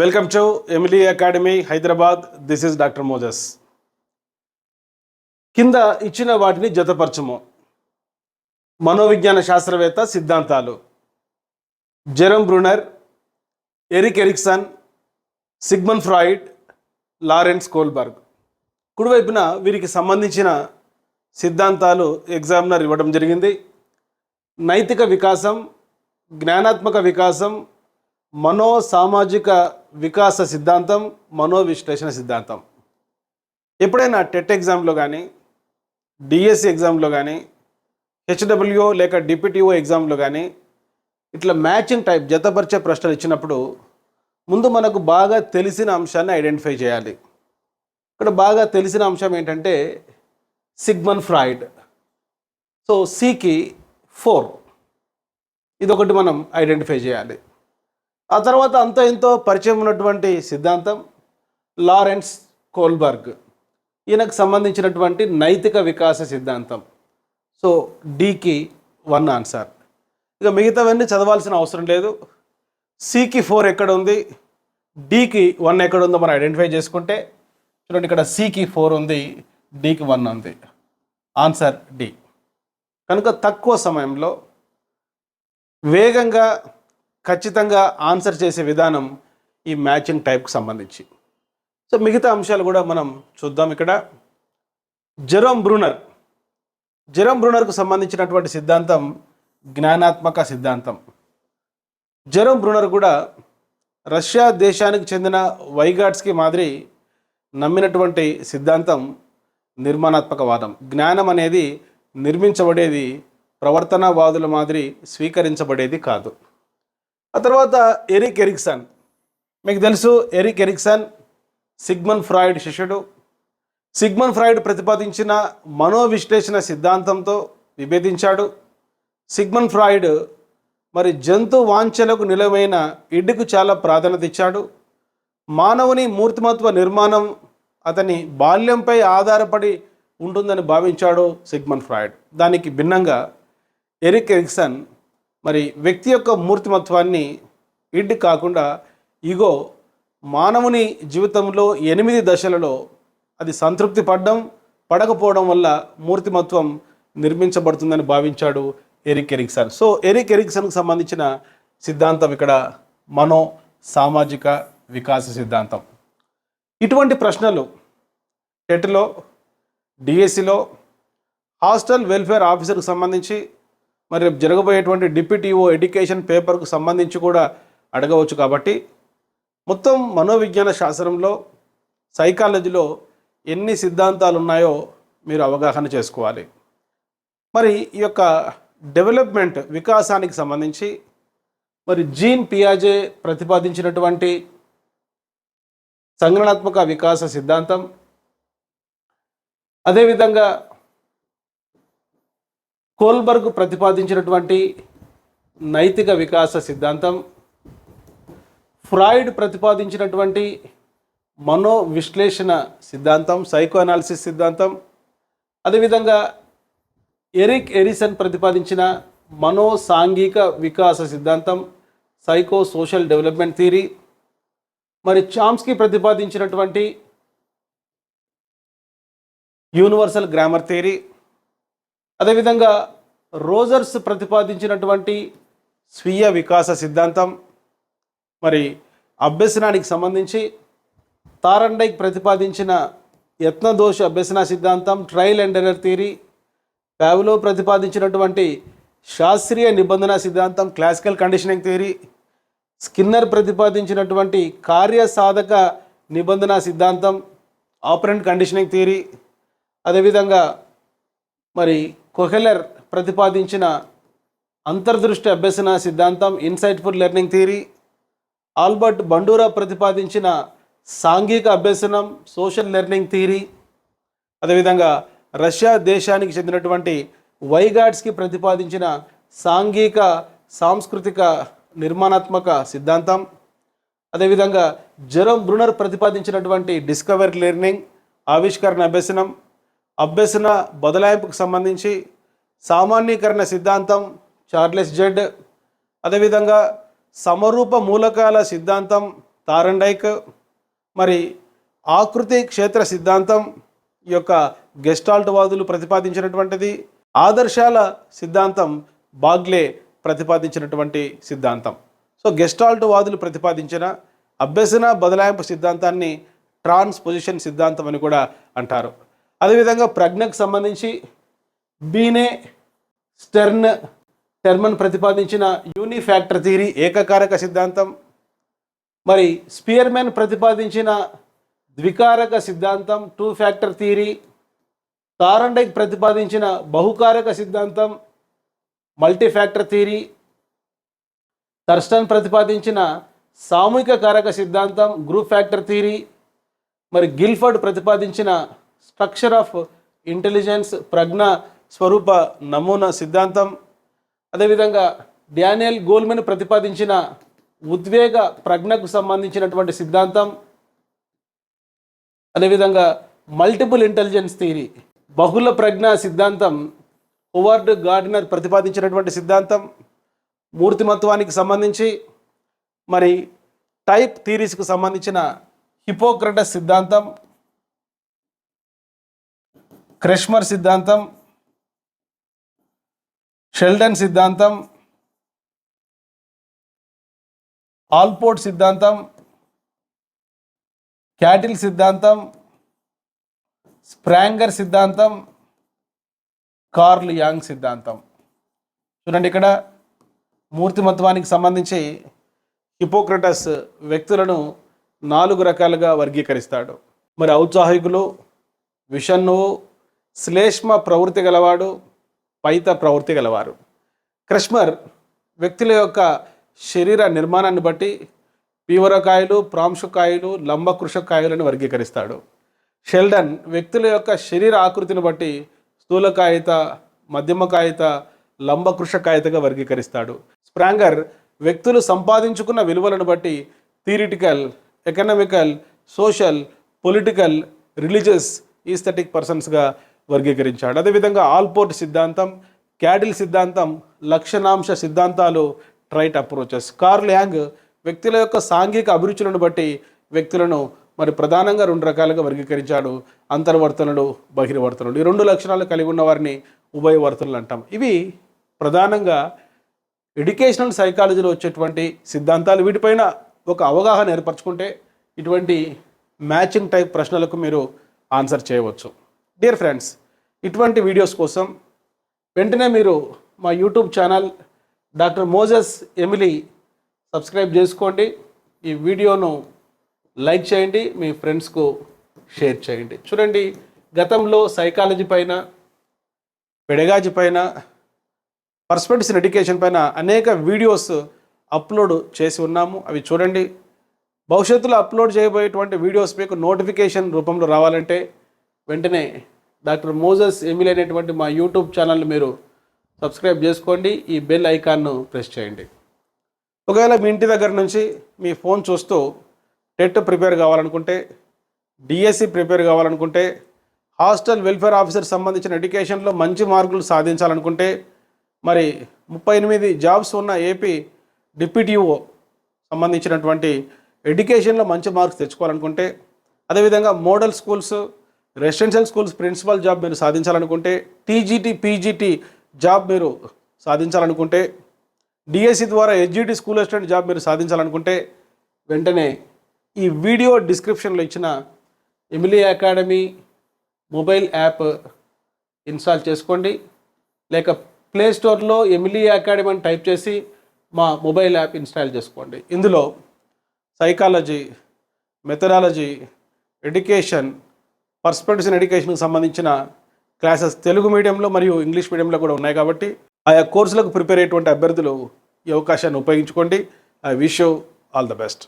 Welcome to Emily academy Hyderabad. This is doctor Moses. కింద ఇచ్చిన వాటిని జతపరచము. మనోవిజ్ఞాన శాస్త్రవేత్త సిద్ధాంతాలు: Jerome Bruner, Erik Erikson, Sigmund Freud, Lawrence Kohlberg. కుడివైపున వీరికి సంబంధించిన సిద్ధాంతాలు ఎగ్జామినర్ ఇవ్వడం జరిగింది. నైతిక వికాసం, జ్ఞానాత్మక వికాసం, మనో సామాజిక వికాస సిద్ధాంతం, మనోవిశ్లేషణ సిద్ధాంతం. ఎప్పుడైనా టెట్ ఎగ్జామ్లో కానీ, డిఎస్సి ఎగ్జామ్లో కానీ, హెచ్డబ్ల్యూఓ లేక డిపిటిఓ ఎగ్జామ్లో కానీ ఇట్లా మ్యాచింగ్ టైప్ జతపరిచే ప్రశ్నలు ఇచ్చినప్పుడు ముందు మనకు బాగా తెలిసిన అంశాన్ని ఐడెంటిఫై చేయాలి. ఇక్కడ బాగా తెలిసిన అంశం ఏంటంటే సిగ్మండ్ ఫ్రాయిడ్. సో సికి 4, ఇదొకటి మనం ఐడెంటిఫై చేయాలి. ఆ తర్వాత అంతో ఎంతో పరిచయం ఉన్నటువంటి సిద్ధాంతం లారెన్స్ కోల్బర్గ్. ఈయనకు సంబంధించినటువంటి నైతిక వికాస సిద్ధాంతం. సో డికి 1 ఆన్సర్. ఇక మిగతావన్నీ చదవాల్సిన అవసరం లేదు. సికి 4 ఎక్కడ ఉంది, డికి 1 ఎక్కడ ఉందో మనం ఐడెంటిఫై చేసుకుంటే చూడండి, ఇక్కడ సికి 4 ఉంది, డికి 1 ఉంది. Answer D. కనుక తక్కువ సమయంలో వేగంగా ఖచ్చితంగా ఆన్సర్ చేసే విధానం ఈ మ్యాచింగ్ టైప్కి సంబంధించి. సో మిగతా అంశాలు కూడా మనం చూద్దాం. ఇక్కడ జెరమ్ బ్రూనర్కు సంబంధించినటువంటి సిద్ధాంతం జ్ఞానాత్మక సిద్ధాంతం. జెరమ్ బ్రూనర్ కూడా రష్యా దేశానికి చెందిన వైగాట్స్కి మాదిరి నమ్మినటువంటి సిద్ధాంతం నిర్మాణాత్మకవాదం. జ్ఞానం అనేది నిర్మించబడేది, ప్రవర్తనవాదుల మాదిరి స్వీకరించబడేది కాదు. ఆ తర్వాత ఎరిక్ ఎరిక్సన్. మీకు తెలుసు, ఎరిక్ ఎరిక్సన్ సిగ్మండ్ ఫ్రాయిడ్ శిష్యుడు. సిగ్మండ్ ఫ్రాయిడ్ ప్రతిపాదించిన మనోవిశ్లేషణ సిద్ధాంతంతో విభేదించాడు. సిగ్మండ్ ఫ్రాయిడ్ మరి జంతు వాంఛలకు నిలవైన ఇడ్డుకు చాలా ప్రాధాన్యత ఇచ్చాడు. మానవుని మూర్తిమత్వ నిర్మాణం అతని బాల్యంపై ఆధారపడి ఉంటుందని భావించాడు సిగ్మండ్ ఫ్రాయిడ్. దానికి భిన్నంగా ఎరిక్ ఎరిక్సన్ మరి వ్యక్తి యొక్క మూర్తిమత్వాన్ని ఇడ్ కాకుండా ఇగో మానవుని జీవితంలో 8 దశలలో అది సంతృప్తి పడకపోవడం వల్ల మూర్తిమత్వం నిర్మించబడుతుందని భావించాడు ఎరిక్ ఎరిక్సన్. సో ఎరిక్ ఎరిక్సన్కు సంబంధించిన సిద్ధాంతం ఇక్కడ మనో సామాజిక వికాస సిద్ధాంతం. ఇటువంటి ప్రశ్నలు టెట్లో, డిఎస్సిలో, హాస్టల్ వెల్ఫేర్ ఆఫీసర్కు సంబంధించి మరి జరగబోయేటువంటి డిప్యూటీఓ ఎడ్యుకేషన్ పేపర్కు సంబంధించి కూడా అడగవచ్చు. కాబట్టి మొత్తం మనోవిజ్ఞాన శాస్త్రంలో, సైకాలజీలో ఎన్ని సిద్ధాంతాలు ఉన్నాయో మీరు అవగాహన చేసుకోవాలి. మరి ఈ యొక్క డెవలప్మెంట్ వికాసానికి సంబంధించి మరి జీన్ పియాజే ప్రతిపాదించినటువంటి సంజ్ఞానాత్మక వికాస సిద్ధాంతం, అదేవిధంగా కోల్బర్గ్ ప్రతిపాదించినటువంటి నైతిక వికాస సిద్ధాంతం, ఫ్రాయిడ్ ప్రతిపాదించినటువంటి మనో విశ్లేషణ సిద్ధాంతం, సైకో అనాలిసిస్ సిద్ధాంతం, అదేవిధంగా ఎరిక్ ఎరిక్సన్ ప్రతిపాదించిన మనో సాంఘిక వికాస సిద్ధాంతం, సైకో సోషల్ డెవలప్మెంట్ థియరీ, మరి చామ్స్కీ ప్రతిపాదించినటువంటి యూనివర్సల్ గ్రామర్ థియరీ, అదేవిధంగా రోజర్స్ ప్రతిపాదించినటువంటి స్వీయ వికాస సిద్ధాంతం, మరి అభ్యసనానికి సంబంధించి తారండైక్ ప్రతిపాదించిన యత్నదోష అభ్యసన సిద్ధాంతం, trial and error theory, Pavlov ప్రతిపాదించినటువంటి శాస్త్రీయ నిబంధన సిద్ధాంతం, క్లాసికల్ కండిషనింగ్ థియరీ, స్కిన్నర్ ప్రతిపాదించినటువంటి కార్యసాధక నిబంధన సిద్ధాంతం, ఆపరెంట్ కండిషనింగ్ థియరీ, అదేవిధంగా మరి కొహెలర్ ప్రతిపాదించిన అంతర్దృష్టి అభ్యసన సిద్ధాంతం, insightful learning theory, Albert Bandura ప్రతిపాదించిన సాంఘిక అభ్యసనం, సోషల్ లెర్నింగ్ థియరీ, అదేవిధంగా రష్యా దేశానికి చెందినటువంటి వైగాట్స్కి ప్రతిపాదించిన సాంఘిక సాంస్కృతిక నిర్మాణాత్మక సిద్ధాంతం, అదేవిధంగా జెరమ్ బ్రూనర్ ప్రతిపాదించినటువంటి డిస్కవర్ లెర్నింగ్, ఆవిష్కరణ అభ్యసనం, అభ్యసన బదలాయింపుకు సంబంధించి సామాన్యీకరణ సిద్ధాంతం, చార్లెస్ జెడ్, అదేవిధంగా సమరూప మూలకాల సిద్ధాంతం, తారండైక్, మరి ఆకృతి క్షేత్ర సిద్ధాంతం ఈ యొక్క గెస్టాల్ట్ వాదులు ప్రతిపాదించినటువంటిది. ఆదర్శాల సిద్ధాంతం బాగ్లే ప్రతిపాదించినటువంటి సిద్ధాంతం. సో గెస్టాల్ట్ వాదులు ప్రతిపాదించిన అభ్యసన బదలాయింపు సిద్ధాంతాన్ని ట్రాన్స్పోజిషన్ సిద్ధాంతం అని కూడా అంటారు. అదేవిధంగా ప్రజ్ఞకు సంబంధించి బీనే, టెర్మన్ ప్రతిపాదించిన యూనిఫ్యాక్టర్ థియరీ ఏకకారక సిద్ధాంతం, మరి స్పియర్మెన్ ప్రతిపాదించిన ద్వికారక సిద్ధాంతం టూ ఫ్యాక్టర్ థియరీ, తారండైక్ ప్రతిపాదించిన బహుకారక సిద్ధాంతం మల్టీఫ్యాక్టర్ థియరీ, థర్స్టన్ ప్రతిపాదించిన సామూహిక కారక సిద్ధాంతం గ్రూప్ ఫ్యాక్టర్ థియరీ, మరి గిల్ఫర్డ్ ప్రతిపాదించిన స్ట్రక్చర్ ఆఫ్ ఇంటెలిజెన్స్ ప్రజ్ఞ స్వరూప నమూనా సిద్ధాంతం, అదేవిధంగా డానియల్ గోల్మెన్ ప్రతిపాదించిన ఉద్వేగ ప్రజ్ఞకు సంబంధించినటువంటి సిద్ధాంతం, అదేవిధంగా మల్టిపుల్ ఇంటెలిజెన్స్ థియరీ బహుళ ప్రజ్ఞ సిద్ధాంతం హోవార్డ్ గార్డినర్ ప్రతిపాదించినటువంటి సిద్ధాంతం, మూర్తిమత్వానికి సంబంధించి మరి టైప్ థియరీస్కు సంబంధించిన హిపోక్రటస్ సిద్ధాంతం, క్రెష్మర్ సిద్ధాంతం, షెల్డన్ సిద్ధాంతం, ఆల్పోర్ట్ సిద్ధాంతం, క్యాటిల్ సిద్ధాంతం, స్ప్రాంగర్ సిద్ధాంతం, కార్ల్ యాంగ్ సిద్ధాంతం. చూడండి, ఇక్కడ మూర్తిమత్వానికి సంబంధించి హిపోక్రటస్ వ్యక్తులను 4 రకాలుగా వర్గీకరిస్తాడు. మరి ఔత్సాహికులు, విషణ్ణువు, శ్లేష్మ ప్రవృత్తి గలవాడు, పైత ప్రవృత్తి గలవారు. క్రెష్మర్ వ్యక్తుల యొక్క శరీర నిర్మాణాన్ని బట్టి పీవరకాయలు, ప్రాంశకాయలు, లంబకృషకాయలను వర్గీకరిస్తాడు. షెల్డన్ వ్యక్తుల యొక్క శరీర ఆకృతిని బట్టి స్థూలకాయిత, మధ్యమకాయిత, లంబకృషకాయితగా వర్గీకరిస్తాడు. స్ప్రాంగర్ వ్యక్తులు సంపాదించుకున్న విలువలను బట్టి theoretical, economical, social, political, religious, aesthetic పర్సన్స్గా వర్గీకరించాడు. అదేవిధంగా ఆల్పోర్ట్ సిద్ధాంతం, క్యాడిల్ సిద్ధాంతం, లక్షణాంశ సిద్ధాంతాలు, ట్రైట్ అప్రోచెస్. కార్ల్ యాంగ్ వ్యక్తుల యొక్క సాంఘిక అభిరుచులను బట్టి వ్యక్తులను మరి ప్రధానంగా 2 రకాలుగా వర్గీకరించాడు. అంతర్వర్తనుడు, బహిర్వర్తనుడు. ఈ 2 లక్షణాలు కలిగి ఉన్న వారిని ఉభయవర్తనులు అంటాం. ఇవి ప్రధానంగా ఎడ్యుకేషనల్ సైకాలజీలో వచ్చేటువంటి సిద్ధాంతాలు. వీటిపైన ఒక అవగాహన ఏర్పరచుకుంటే ఇటువంటి మ్యాచింగ్ టైప్ ప్రశ్నలకు మీరు ఆన్సర్ చేయవచ్చు. డియర్ ఫ్రెండ్స్, ఇటువంటి వీడియోస్ కోసం వెంటనే మీరు మా YouTube channel doctor Moses Emily subscribe చేసుకోండి. ఈ వీడియోను లైక్ చేయండి, మీ ఫ్రెండ్స్కు షేర్ చేయండి. చూడండి, గతంలో సైకాలజీ పైన, పెడగాజీ పైన, పర్స్పెక్టివ్స్ ఇన్ ఎడ్యుకేషన్ పైన అనేక వీడియోస్ అప్లోడ్ చేసి ఉన్నాము. అవి చూడండి. భవిష్యత్తులో అప్లోడ్ చేయబోయేటువంటి వీడియోస్ మీకు నోటిఫికేషన్ రూపంలో రావాలంటే వెంటనే డాక్టర్ మోజెస్ ఎమిలీ అనేటువంటి మా యూట్యూబ్ ఛానల్ని మీరు సబ్స్క్రైబ్ చేసుకోండి. ఈ బెల్ ఐకాన్ను ప్రెస్ చేయండి. ఒకవేళ మీ ఇంటి దగ్గర నుంచి మీ ఫోన్ చూస్తూ టెట్ ప్రిపేర్ కావాలనుకుంటే, డిఎస్సి ప్రిపేర్ కావాలనుకుంటే, హాస్టల్ వెల్ఫేర్ ఆఫీసర్ సంబంధించిన ఎడ్యుకేషన్లో మంచి మార్కులు సాధించాలనుకుంటే, మరి 38 జాబ్స్ ఉన్న ఏపీ డిప్యూటీఓ సంబంధించినటువంటి ఎడ్యుకేషన్లో మంచి మార్క్స్ తెచ్చుకోవాలనుకుంటే, అదేవిధంగా model schools, residential schools principal job మీరు సాధించాలనుకుంటే, టీజీటీ, పీజీటీ జాబ్ మీరు సాధించాలనుకుంటే, డిఎస్సి ద్వారా ఎస్జిటి స్కూల్ అసిస్టెంట్ జాబ్ మీరు సాధించాలనుకుంటే వెంటనే ఈ వీడియో డిస్క్రిప్షన్లో ఇచ్చిన Emily academy mobile app install చేసుకోండి. లేక ప్లే స్టోర్లో ఎమిలీ అకాడమీ అని టైప్ చేసి మా మొబైల్ యాప్ ఇన్స్టాల్ చేసుకోండి. ఇందులో psychology, methodology, education, perspectives in ఎడ్యుకేషన్కి సంబంధించిన క్లాసెస్ తెలుగు మీడియంలో మరియు ఇంగ్లీష్ మీడియంలో కూడా ఉన్నాయి. కాబట్టి ఆయా కోర్సులకు ప్రిపేర్ అయ్యేటువంటి అభ్యర్థులు ఈ అవకాశాన్ని ఉపయోగించుకోండి. I wish you all the best.